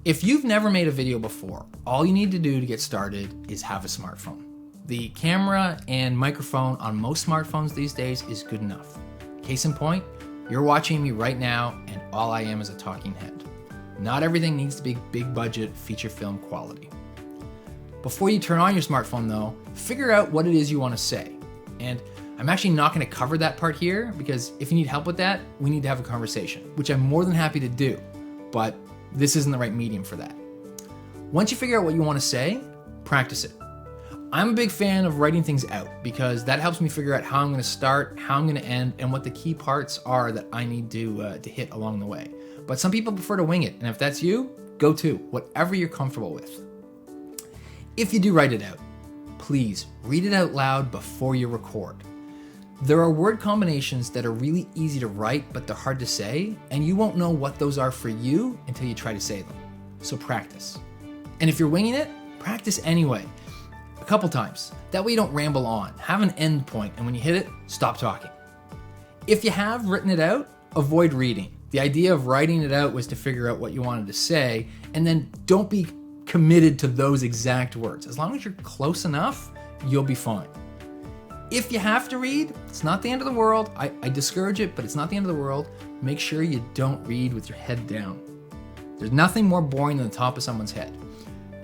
If you've never made a video before, all you need to do to get started is have a smartphone. The camera and microphone on most smartphones these days is good enough. Case in point, you're watching me right now and all I am is a talking head. Not everything needs to be big budget feature film quality. Before you turn on your smartphone though, figure out what it is you want to say. And I'm actually not going to cover that part here because if you need help with that, we need to have a conversation, which I'm more than happy to do, but this isn't the right medium for that. Once you figure out what you want to say, practice it. I'm a big fan of writing things out because that helps me figure out how I'm going to start, how I'm going to end, and what the key parts are that I need to hit along the way. But some people prefer to wing it, and if that's you, go to whatever you're comfortable with. If you do write it out, please read it out loud before you record. There are word combinations that are really easy to write, but they're hard to say, and you won't know what those are for you until you try to say them. So practice. And if you're winging it, practice anyway. A couple times. That way you don't ramble on. Have an end point, and when you hit it, stop talking. If you have written it out, avoid reading. The idea of writing it out was to figure out what you wanted to say, and then don't be committed to those exact words. As long as you're close enough, you'll be fine. If you have to read, it's not the end of the world. I discourage it, but it's not the end of the world. Make sure you don't read with your head down. There's nothing more boring than the top of someone's head.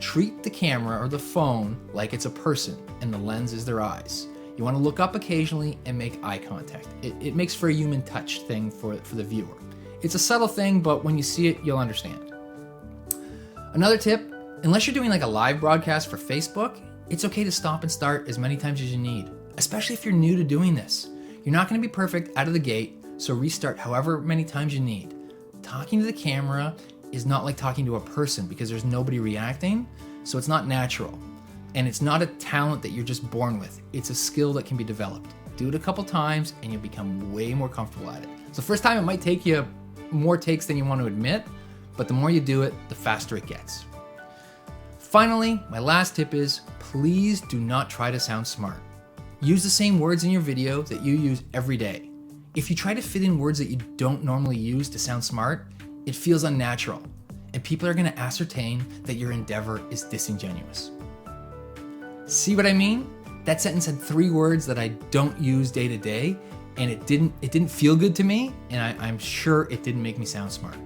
Treat the camera or the phone like it's a person and the lens is their eyes. You want to look up occasionally and make eye contact. It makes for a human touch thing for the viewer. It's a subtle thing, but when you see it, you'll understand. Another tip, unless you're doing like a live broadcast for Facebook, it's okay to stop and start as many times as you need. Especially if you're new to doing this. You're not going to be perfect out of the gate, so restart however many times you need. Talking to the camera is not like talking to a person because there's nobody reacting, so it's not natural. And it's not a talent that you're just born with. It's a skill that can be developed. Do it a couple times and you'll become way more comfortable at it. So first time it might take you more takes than you want to admit, but the more you do it, the faster it gets. Finally, my last tip is please do not try to sound smart. Use the same words in your video that you use every day. If you try to fit in words that you don't normally use to sound smart, it feels unnatural, and people are going to ascertain that your endeavor is disingenuous. See what I mean? That sentence had 3 words that I don't use day to day, and it didn't feel good to me, and I'm sure it didn't make me sound smart.